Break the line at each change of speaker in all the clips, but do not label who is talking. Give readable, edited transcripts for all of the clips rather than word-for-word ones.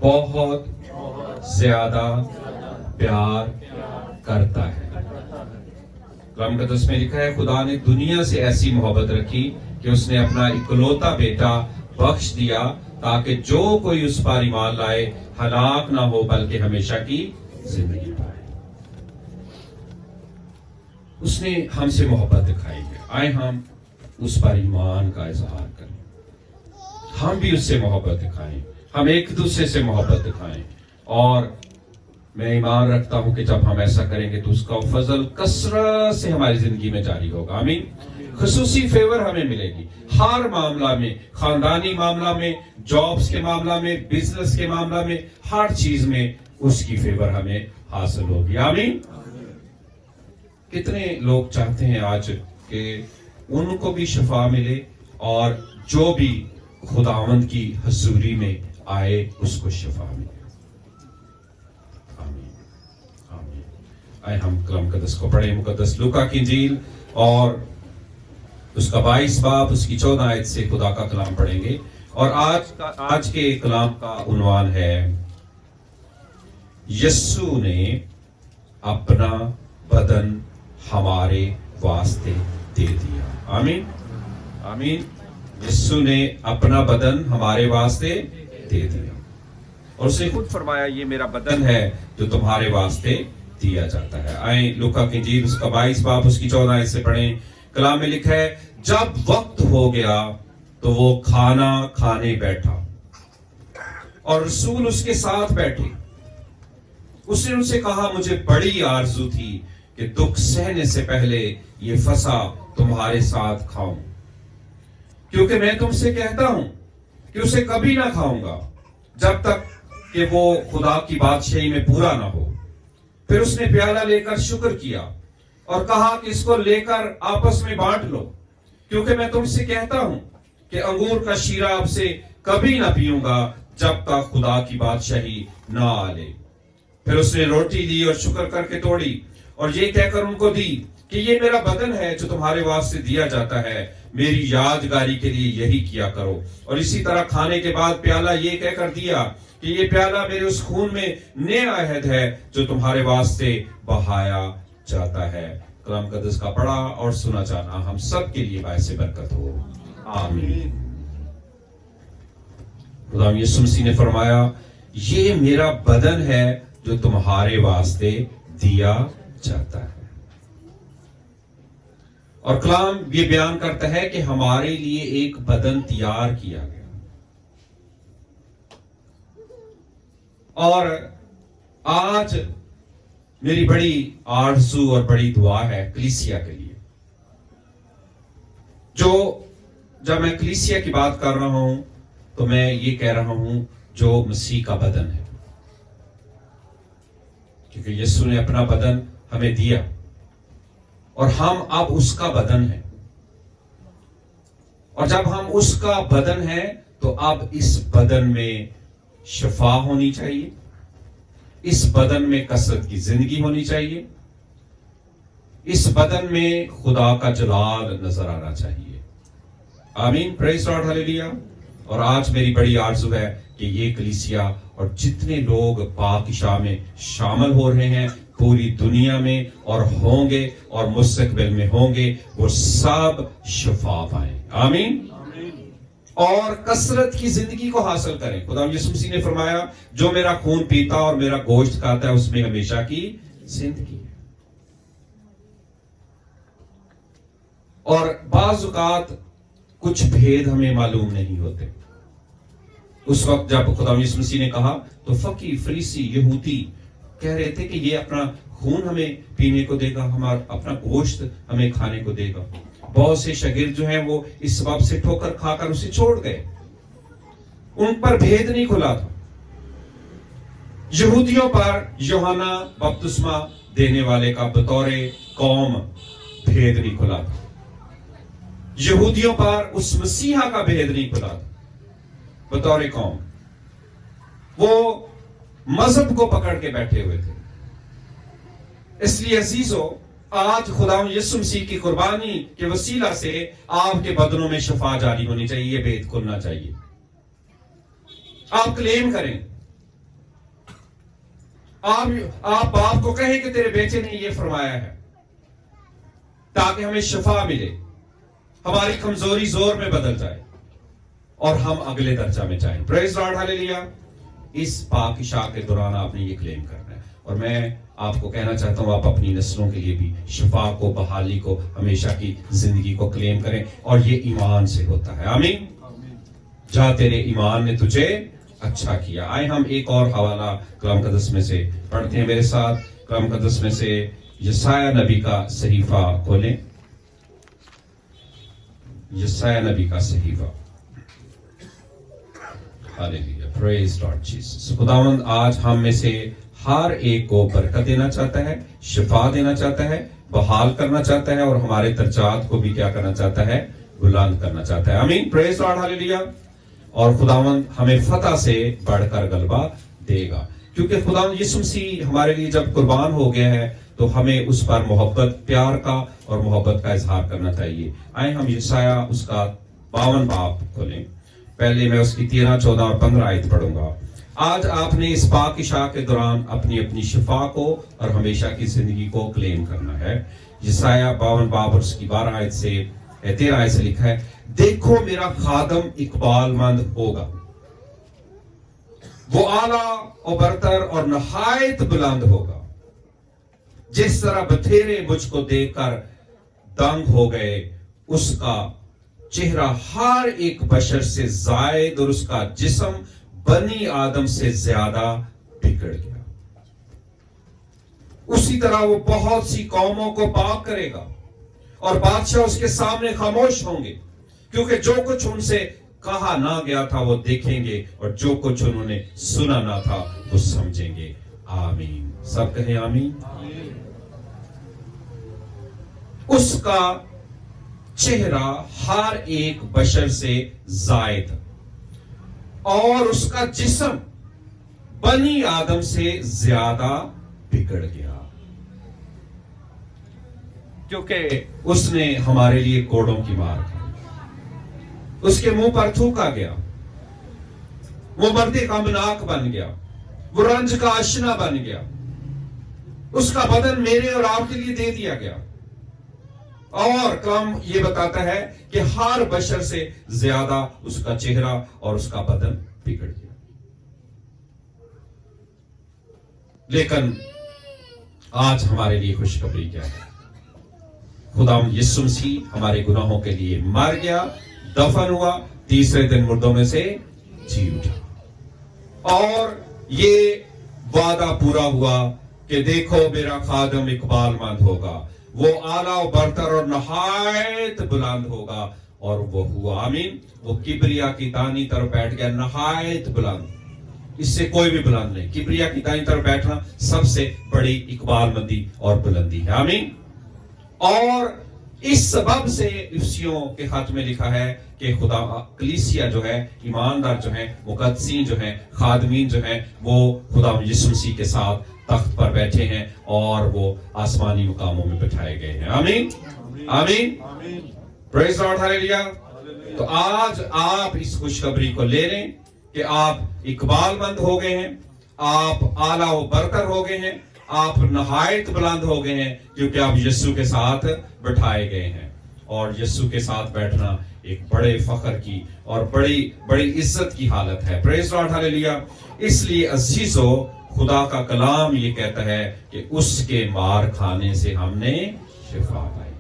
بہت زیادہ پیار کرتا ہے۔ کلام مقدس میں لکھا ہے خدا نے دنیا سے ایسی محبت رکھی کہ اس نے اپنا اکلوتا بیٹا بخش دیا تاکہ جو کوئی اس پر ایمان لائے ہلاک نہ ہو بلکہ ہمیشہ کی زندگی پائے۔ اس نے ہم سے محبت دکھائی ہے، آئے ہم اس پر ایمان کا اظہار کریں، ہم بھی اس سے محبت دکھائیں، ہم ایک دوسرے سے محبت دکھائیں۔ اور میں ایمان رکھتا ہوں کہ جب ہم ایسا کریں گے تو اس کا فضل کثرت سے ہماری زندگی میں جاری ہوگا، آمین۔ خصوصی فیور ہمیں ملے گی ہر معاملہ میں، خاندانی معاملہ میں، جابز کے معاملہ میں، بزنس کے معاملہ میں، ہر چیز میں اس کی فیور ہمیں حاصل ہوگی، آمین۔ کتنے لوگ چاہتے ہیں آج کہ ان کو بھی شفا ملے اور جو بھی خداوند کی حضوری میں آئے اس کو شفا ملے، آمین آمین۔ آئے ہم کلام مقدس کو پڑھیں، مقدس لوکا کی انجیل اور اس کا 22 باب اس کی 14 آیت سے خدا کا کلام پڑھیں گے۔ اور آج کے کلام کا عنوان ہے یسوع نے اپنا بدن ہمارے واسطے دے دیا، آمین آمین۔ یسوع نے اپنا بدن ہمارے واسطے دے دیا اور اس نے خود فرمایا یہ میرا بدن ہے جو تمہارے واسطے دیا جاتا ہے۔ آئیں لوکا کی انجیل اس کا 22 باب اس کی 14 آیت سے پڑھیں۔ کلام میں لکھا ہے جب وقت ہو گیا تو وہ کھانا کھانے بیٹھا اور رسول اس کے ساتھ بیٹھے۔ اس نے ان سے کہا مجھے بڑی آرزو تھی کہ دکھ سہنے سے پہلے یہ فسح تمہارے ساتھ کھاؤں، کیونکہ میں تم سے کہتا ہوں کہ اسے کبھی نہ کھاؤں گا جب تک کہ وہ خدا کی بادشاہی میں پورا نہ ہو۔ پھر اس نے پیالہ لے کر شکر کیا اور کہا کہ اس کو لے کر آپس میں بانٹ لو، کیونکہ میں تم سے کہتا ہوں کہ انگور کا شیرہ اب سے کبھی نہ پیوں گا جب تک خدا کی بادشاہی نہ آ لے۔ پھر اس نے روٹی لی اور شکر کر کے توڑی اور یہ کہہ کر ان کو دی کہ یہ میرا بدن ہے جو تمہارے واسطے دیا جاتا ہے، میری یادگاری کے لیے یہی کیا کرو۔ اور اسی طرح کھانے کے بعد پیالہ یہ کہہ کر دیا کہ یہ پیالہ میرے اس خون میں نیا عہد ہے جو تمہارے واسطے بہایا جاتا ہے۔ کلام مقدس کا پڑھا اور سنا جانا ہم سب کے لیے باعث برکت ہو، آمین۔ خدا یسوع مسیح نے فرمایا یہ میرا بدن ہے جو تمہارے واسطے دیا جاتا ہے۔ اور کلام یہ بیان کرتا ہے کہ ہمارے لیے ایک بدن تیار کیا گیا، اور آج میری بڑی آرزو اور بڑی دعا ہے کلیسیا کے لیے، جو جب میں کلیسیا کی بات کر رہا ہوں تو میں یہ کہہ رہا ہوں جو مسیح کا بدن ہے، کیونکہ یسوع نے اپنا بدن ہمیں دیا اور ہم اب اس کا بدن ہیں، اور جب ہم اس کا بدن ہیں تو اب اس بدن میں شفا ہونی چاہیے، اس بدن میں کثرت کی زندگی ہونی چاہیے، اس بدن میں خدا کا جلال نظر آنا چاہیے، آمین، پریز لاڈ، ہلیلویا۔ اور آج میری بڑی آرزو ہے کہ یہ کلیسیا اور جتنے لوگ پاک شاہ میں شامل ہو رہے ہیں پوری دنیا میں اور ہوں گے اور مستقبل میں ہوں گے، وہ سب شفا پائیں، آمین، اور کثرت کی زندگی کو حاصل کریں۔ خدا یسوع مسیح نے فرمایا جو میرا خون پیتا اور میرا گوشت کھاتا ہے اس میں ہمیشہ کی زندگی ہے۔ اور بعض اوقات کچھ بھید ہمیں معلوم نہیں ہوتے۔ اس وقت جب خدا یسوع مسیح نے کہا تو فقی، فریسی، یہودی کہہ رہے تھے کہ یہ اپنا خون ہمیں پینے کو دے گا، ہمارا اپنا گوشت ہمیں کھانے کو دے گا۔ بہت سے شاگرد جو ہیں وہ اس سبب سے ٹھوکر کھا کر اسے چھوڑ گئے، ان پر بھید نہیں کھلا تھا۔ یہودیوں پر یوحنا بپتسمہ دینے والے کا بطور قوم بھید نہیں کھلا تھا، یہودیوں پر اس مسیحا کا بھید نہیں کھلا تھا بطور قوم، وہ مذہب کو پکڑ کے بیٹھے ہوئے تھے۔ اس لیے عزیزو، آج خدا یسوع مسیح کی قربانی کے وسیلہ سے آپ کے بدنوں میں شفا جاری ہونی چاہیے، یہ بھید کھلنا چاہیے۔ آپ کلیم کریں, آپ باپ کو کہیں کہ تیرے بیٹے نے یہ فرمایا ہے, تاکہ ہمیں شفا ملے, ہماری کمزوری زور میں بدل جائے اور ہم اگلے درجہ میں جائیں. پریز لارڈ, ہاللیلویا. اس پاک عشاء کے دوران آپ نے یہ کلیم کرنا ہے, اور میں آپ کو کہنا چاہتا ہوں آپ اپنی نسلوں کے لیے بھی شفا کو, بحالی کو, ہمیشہ کی زندگی کو کلیم کریں, اور یہ ایمان سے ہوتا ہے. آمین. جا تیرے ایمان نے تجھے اچھا کیا. آئے ہم ایک اور حوالہ کلام مقدس میں سے پڑھتے ہیں میرے ساتھ. کلام مقدس میں سے یسایہ نبی کا صحیفہ کھولیں. یسایہ نبی کا صحیفہ. ہاللیلویا, پریز لارڈ جیسس. خداوند آج ہم میں سے ہر ایک کو برکت دینا چاہتا ہے, شفا دینا چاہتا ہے, بحال کرنا چاہتا ہے, اور ہمارے درجات کو بھی کیا کرنا چاہتا ہے, بلند کرنا چاہتا ہے. آمین. پریز لارڈ, ہاللیلویا. اور خداوند ہمیں فتح سے بڑھ کر غلبہ دے گا, کیونکہ خداوند یسوع مسیح ہمارے لیے جب قربان ہو گیا ہے تو ہمیں اس پر محبت, پیار کا اور محبت کا اظہار کرنا چاہیے. آئے ہم یسایہ اس کا 52 باب کھولیں. پہلے میں اس کی 13, 14 اور 15 آیت پڑھوں گا. آج آپ نے اس پاک عشاء کے دوران اپنی شفا کو اور ہمیشہ کی زندگی کو کلیم کرنا ہے. یسایہ 52 باب اور اس کی 12 آیت سے 13 آیت سے لکھا ہے, دیکھو میرا خادم اقبال مند ہوگا, وہ اعلیٰ اور برتر اور نہایت بلند ہوگا. جس طرح بتھیرے مجھ کو دیکھ کر دنگ ہو گئے, اس کا چہرہ ہر ایک بشر سے زائد اور اس کا جسم بنی آدم سے زیادہ بگڑ گیا. اسی طرح وہ بہت سی قوموں کو پاک کرے گا, اور بادشاہ اس کے سامنے خاموش ہوں گے, کیونکہ جو کچھ ان سے کہا نہ گیا تھا وہ دیکھیں گے, اور جو کچھ انہوں نے سنا نہ تھا وہ سمجھیں گے. آمین. سب کہیں آمین. اس کا چہرہ ہر ایک بشر سے زائد, اور اس کا جسم بنی آدم سے زیادہ بگڑ گیا, کیونکہ اس نے ہمارے لیے کوڑوں کی مار کھائی, اس کے منہ پر تھوکا گیا, وہ مرد غمناک بن گیا, وہ رنج کا آشنا بن گیا, اس کا بدن میرے اور آپ کے لیے دے دیا گیا. اور کلام یہ بتاتا ہے کہ ہر بشر سے زیادہ اس کا چہرہ اور اس کا بدن بگڑ گیا. لیکن آج ہمارے لیے خوشخبری کیا ہے؟ خداوند یسوع مسیح ہمارے گناہوں کے لیے مر گیا, دفن ہوا, تیسرے دن مردوں میں سے جی اٹھا, اور یہ وعدہ پورا ہوا کہ دیکھو میرا خادم اقبال مند ہوگا, وہ اعلیٰ و برتر اور نہایت بلند ہوگا, اور وہ ہوا. آمین. وہ کبریا کی دانی طرف بیٹھ گیا, نہایت بلند, اس سے کوئی بھی بلند نہیں. کبریا کی دانی طرف بیٹھنا سب سے بڑی اقبال مندی اور بلندی ہے. آمین. اور اس سبب سے افسیوں کے خط میں لکھا ہے کہ خدا کلیسیا جو ہے, ایماندار جو ہیں, مقدسین جو ہیں, خادمین جو ہیں, وہ خدا یسوع مسیح کے ساتھ تخت پر بیٹھے ہیں اور وہ آسمانی مقاموں میں بٹھائے گئے ہیں. آمین. آمین. پریز لارڈ, ہاللیلویا. تو آج آپ اس خوشخبری کو لے لیں کہ آپ اقبال مند ہو گئے ہیں, آپ اعلیٰ و برتر ہو گئے ہیں, آپ نہایت بلند ہو گئے ہیں, کیونکہ آپ یسوع کے ساتھ بٹھائے گئے ہیں. اور یسوع کے ساتھ بیٹھنا ایک بڑے فخر کی اور بڑی عزت کی حالت ہے. پریز لارڈ, ہاللیلویا. اس لیے عزیزو, خدا کا کلام یہ کہتا ہے کہ اس کے مار کھانے سے ہم نے شفا پائی.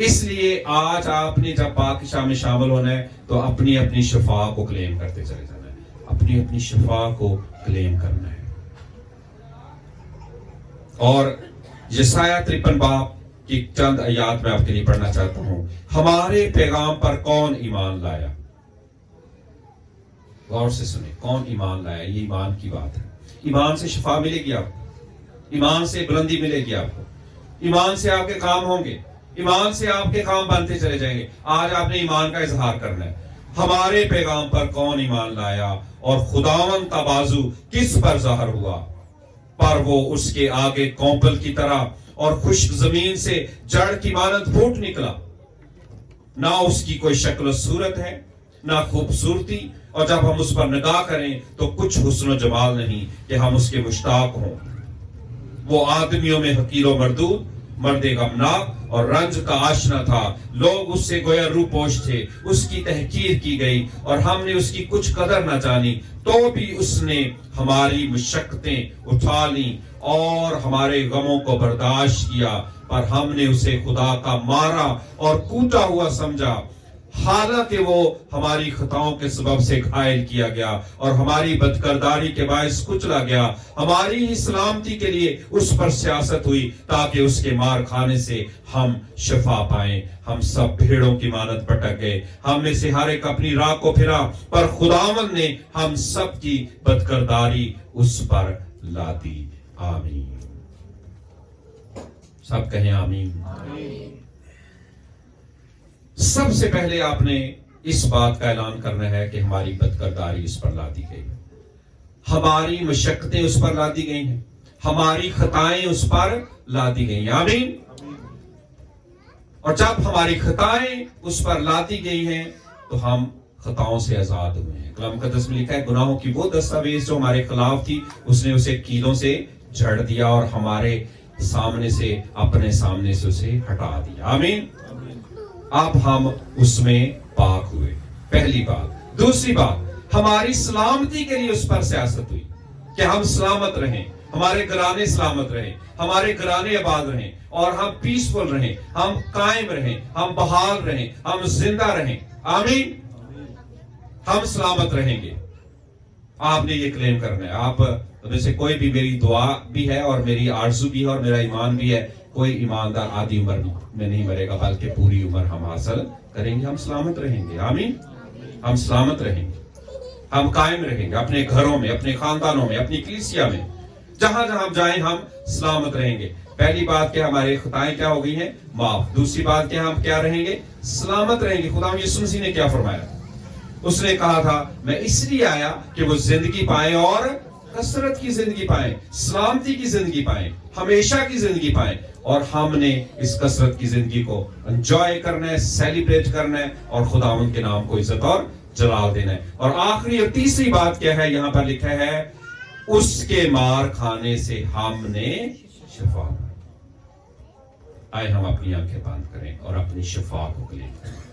اس لیے آج آپ نے جب پاک عشاء میں شامل ہونا ہے تو اپنی شفا کو کلیم کرتے چلے جانا ہے, اپنی شفا کو کلیم کرنا ہے. اور یسایہ 53 باب کی چند آیات میں آپ کے لیے پڑھنا چاہتا ہوں. ہمارے پیغام پر کون ایمان لایا؟ غور سے سنیں, کون ایمان لایا؟ یہ ایمان کی بات ہے. ایمان سے شفا ملے گی آپ کو, ایمان سے بلندی ملے گی آپ کو, ایمان سے آپ کے کام ہوں گے, ایمان سے آپ کے کام بنتے چلے جائیں گے. آج آپ نے ایمان کا اظہار کرنا ہے. ہمارے پیغام پر کون ایمان لایا, اور خداوند کا بازو کس پر ظاہر ہوا؟ پر وہ اس کے آگے کوپل کی طرح اور خشک زمین سے جڑ کی مانند پھوٹ نکلا. نہ اس کی کوئی شکل و صورت ہے, نہ خوبصورتی, اور جب ہم اس پر نگاہ کریں تو کچھ حسن و جمال نہیں کہ ہم اس کے مشتاق ہوں۔ وہ آدمیوں میں حقیر و مردود، مرد غمناک اور رنج کا آشنا تھا، لوگ اس سے گویا روپوش تھے، اس کی تحقیر کی گئی اور ہم نے اس کی کچھ قدر نہ جانی، تو بھی اس نے ہماری مشقتیں اٹھا لیں اور ہمارے غموں کو برداشت کیا، پر ہم نے اسے خدا کا مارا اور کوٹا ہوا سمجھا، حالانکہ وہ ہماری خطاؤں کے سبب سے گھائل کیا گیا اور ہماری بدکرداری کے باعث کچلا گیا، ہماری ہی سلامتی کے لیے اس پر سیاست ہوئی تاکہ اس کے مار کھانے سے ہم شفا پائیں۔ ہم سب بھیڑوں کی مانند بھٹک گئے، ہم میں سے ہر ایک اپنی راہ کو پھرا، پر خداوند نے ہم سب کی بدکرداری اس پر لا دی۔ آمین۔ سب کہیں آمین۔ سب سے پہلے آپ نے اس بات کا اعلان کرنا ہے کہ ہماری بدکرداری اس پر لا دی گئی، ہماری مشقتیں اس پر لا دی گئی ہیں، ہماری خطائیں اس پر لا دی گئی ہیں۔ آمین۔ اور جب ہماری خطائیں اس پر لا دی گئی ہیں تو ہم خطاؤں سے آزاد ہوئے ہیں۔ کلام مقدس میں لکھا ہے گناہوں کی وہ دستاویز جو ہمارے خلاف تھی اس نے اسے کیلوں سے جھڑ دیا اور ہمارے سامنے سے، اپنے سامنے سے اسے ہٹا دیا۔ آمین۔ اب ہم اس میں پاک ہوئے، پہلی بات۔ دوسری بات، ہماری سلامتی کے لیے اس پر سیاست ہوئی کہ ہم سلامت رہیں، ہمارے گھرانے سلامت رہیں، ہمارے گھرانے آباد رہیں اور ہم پیسفل رہیں، ہم قائم رہیں، ہم بحال رہیں، ہم زندہ رہیں۔ آمین۔ ہم سلامت رہیں گے۔ آپ نے یہ کلیم کرنا ہے۔ آپ میں سے کوئی بھی، میری دعا بھی ہے اور میری آرزو بھی ہے اور میرا ایمان بھی ہے، کوئی ایماندار آدھی عمر میں نہیں مرے گا بلکہ پوری عمر ہم حاصل کریں گے، ہم سلامت رہیں گے۔ آمین۔ ہم سلامت رہیں گے، ہم قائم رہیں گے اپنے گھروں میں، اپنے خاندانوں میں، اپنی کلیسیا میں، جہاں جہاں ہم جائیں ہم سلامت رہیں گے۔ پہلی بات کہ ہمارے خطائیں کیا ہو گئی ہیں؟ معاف۔ دوسری بات کہ ہم کیا رہیں گے؟ سلامت رہیں گے۔ خدا یسوع مسیح نے کیا فرمایا؟ اس نے کہا تھا میں اس لیے آیا کہ وہ زندگی پائیں اور کثرت کی زندگی پائیں، سلامتی کی زندگی پائیں، ہمیشہ کی زندگی پائیں، اور ہم نے اس کثرت کی زندگی کو انجوائے کرنا ہے، سیلیبریٹ کرنا ہے اور خداوند کے نام کو عزت اور جلال دینا ہے۔ اور آخری اور تیسری بات کیا ہے؟ یہاں پر لکھا ہے اس کے مار کھانے سے ہم نے شفا۔ آئے ہم اپنی آنکھیں بند کریں اور اپنی شفا کو کلیم کریں۔